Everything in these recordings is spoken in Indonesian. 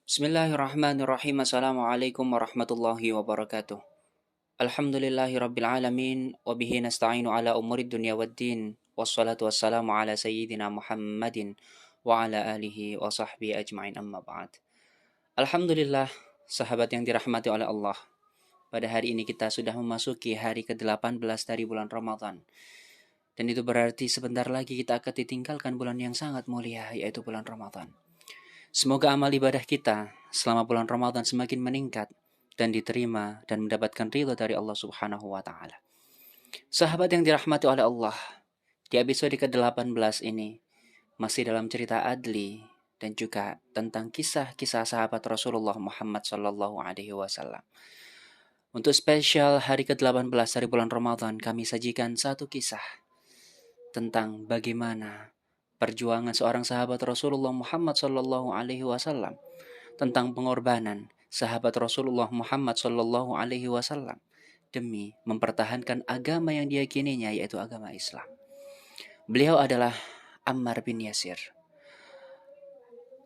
Bismillahirrahmanirrahim. Assalamualaikum warahmatullahi wabarakatuh. Alhamdulillahi rabbil alamin. Wabihi nasta'inu ala umurid dunya waddin. Wassalatu wassalamu ala sayyidina Muhammadin. Wa ala alihi wa sahbihi ajma'in amma ba'd. Alhamdulillah, sahabat yang dirahmati oleh Allah. Pada hari ini kita sudah memasuki hari ke-18 dari bulan Ramadan. Dan itu berarti sebentar lagi kita akan ditinggalkan bulan yang sangat mulia, yaitu bulan Ramadan. Semoga amal ibadah kita selama bulan Ramadan semakin meningkat dan diterima dan mendapatkan ridho dari Allah Subhanahu wa taala. Sahabat yang dirahmati oleh Allah, di episode ke-18 ini masih dalam cerita Adli dan juga tentang kisah-kisah sahabat Rasulullah Muhammad sallallahu alaihi wasallam. Untuk spesial hari ke-18 dari bulan Ramadan, kami sajikan satu kisah tentang bagaimana perjuangan seorang sahabat Rasulullah Muhammad sallallahu alaihi wasallam, tentang pengorbanan sahabat Rasulullah Muhammad sallallahu alaihi wasallam demi mempertahankan agama yang diyakininya, yaitu agama Islam. Beliau adalah Ammar bin Yasir.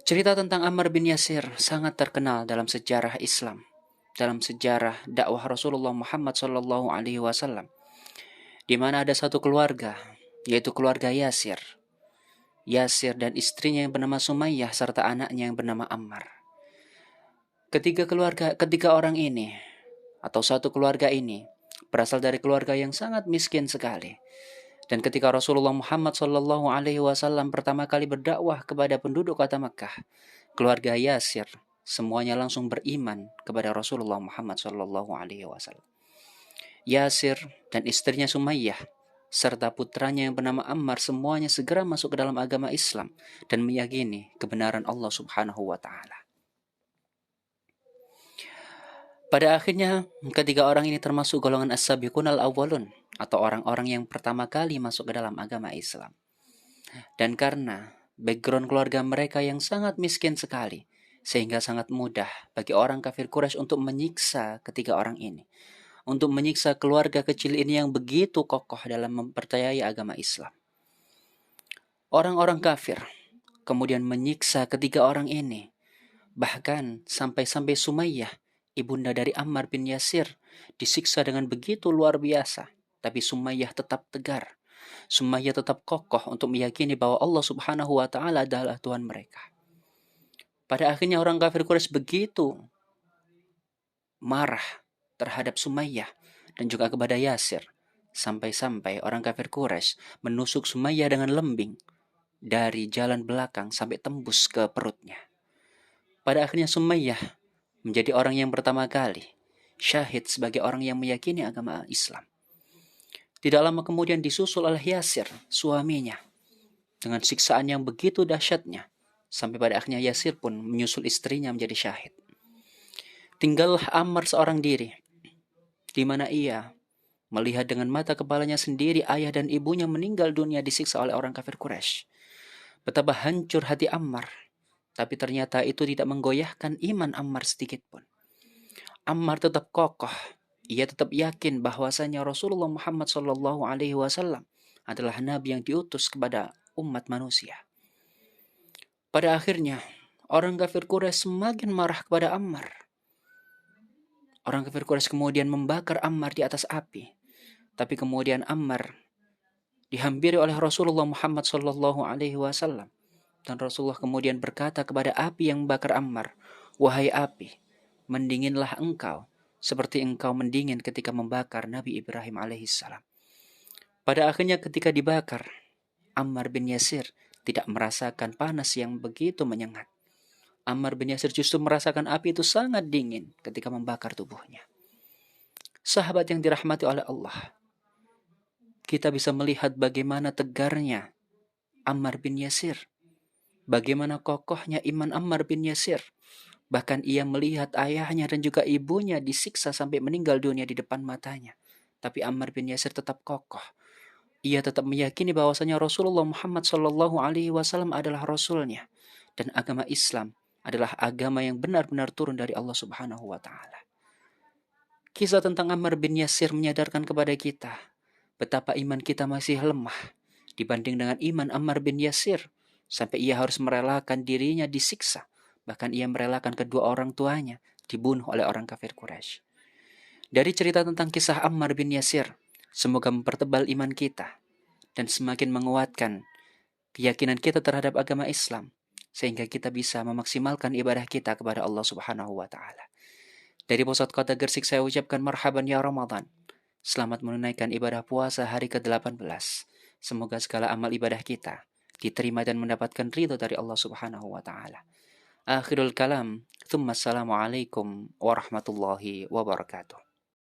Cerita tentang Ammar bin Yasir sangat terkenal dalam sejarah Islam, dalam sejarah dakwah Rasulullah Muhammad sallallahu alaihi wasallam, di mana ada satu keluarga, yaitu keluarga Yasir. Yasir dan istrinya yang bernama Sumayyah serta anaknya yang bernama Ammar. Ketiga orang ini atau satu keluarga ini berasal dari keluarga yang sangat miskin sekali. Dan ketika Rasulullah Muhammad sallallahu alaihi wasallam pertama kali berdakwah kepada penduduk kota Makkah, keluarga Yasir semuanya langsung beriman kepada Rasulullah Muhammad sallallahu alaihi wasallam. Yasir dan istrinya Sumayyah serta putranya yang bernama Ammar semuanya segera masuk ke dalam agama Islam dan meyakini kebenaran Allah Subhanahu wa taala. Pada akhirnya, ketiga orang ini termasuk golongan as-sabiqun al-awwalun atau orang-orang yang pertama kali masuk ke dalam agama Islam. Dan karena background keluarga mereka yang sangat miskin sekali, sehingga sangat mudah bagi orang kafir Quraisy untuk menyiksa ketiga orang ini, untuk menyiksa keluarga kecil ini yang begitu kokoh dalam mempercayai agama Islam. Orang-orang kafir kemudian menyiksa ketiga orang ini, bahkan sampai-sampai Sumayyah, ibunda dari Ammar bin Yasir, disiksa dengan begitu luar biasa. Tapi Sumayyah tetap tegar. Sumayyah tetap kokoh untuk meyakini bahwa Allah Subhanahu wa taala adalah Tuhan mereka. Pada akhirnya orang kafir Quraisy begitu marah terhadap Sumayyah dan juga kepada Yasir, sampai-sampai orang kafir Quraisy menusuk Sumayyah dengan lembing dari jalan belakang sampai tembus ke perutnya. Pada akhirnya Sumayyah menjadi orang yang pertama kali syahid sebagai orang yang meyakini agama Islam. Tidak lama kemudian disusul oleh Yasir, suaminya, dengan siksaan yang begitu dahsyatnya, sampai pada akhirnya Yasir pun menyusul istrinya menjadi syahid. Tinggallah Ammar seorang diri, di mana ia melihat dengan mata kepalanya sendiri ayah dan ibunya meninggal dunia disiksa oleh orang kafir Quraisy. Betapa hancur hati Ammar, tapi ternyata itu tidak menggoyahkan iman Ammar sedikit pun. Ammar tetap kokoh. Ia tetap yakin bahwasanya Rasulullah Muhammad sallallahu alaihi wasallam adalah nabi yang diutus kepada umat manusia. Pada akhirnya, orang kafir Quraisy semakin marah kepada Ammar. Orang kafir Quraisy kemudian membakar Ammar di atas api. Tapi kemudian Ammar dihampiri oleh Rasulullah Muhammad sallallahu alaihi wasallam. Dan Rasulullah kemudian berkata kepada api yang membakar Ammar, "Wahai api, mendinginlah engkau seperti engkau mendingin ketika membakar Nabi Ibrahim alaihissalam." Pada akhirnya ketika dibakar, Ammar bin Yasir tidak merasakan panas yang begitu menyengat. Ammar bin Yasir justru merasakan api itu sangat dingin ketika membakar tubuhnya. Sahabat yang dirahmati oleh Allah, kita bisa melihat bagaimana tegarnya Ammar bin Yasir, bagaimana kokohnya iman Ammar bin Yasir. Bahkan ia melihat ayahnya dan juga ibunya disiksa sampai meninggal dunia di depan matanya. Tapi Ammar bin Yasir tetap kokoh. Ia tetap meyakini bahwasanya Rasulullah Muhammad sallallahu alaihi wasallam adalah rasulnya dan agama Islam adalah agama yang benar-benar turun dari Allah Subhanahu wa taala. Kisah tentang Ammar bin Yasir menyadarkan kepada kita betapa iman kita masih lemah dibanding dengan iman Ammar bin Yasir, sampai ia harus merelakan dirinya disiksa, Bahkan ia merelakan kedua orang tuanya dibunuh oleh orang kafir Quraisy. Dari cerita tentang kisah Ammar bin Yasir, semoga mempertebal iman kita dan semakin menguatkan keyakinan kita terhadap agama Islam, sehingga kita bisa memaksimalkan ibadah kita kepada Allah Subhanahu wa taala. Dari pusat kota Gersik saya ucapkan marhaban ya Ramadan. Selamat menunaikan ibadah puasa hari ke-18. Semoga segala amal ibadah kita diterima dan mendapatkan ridho dari Allah Subhanahu wa taala. Akhirul kalam, tsumma assalamualaikum warahmatullahi wabarakatuh.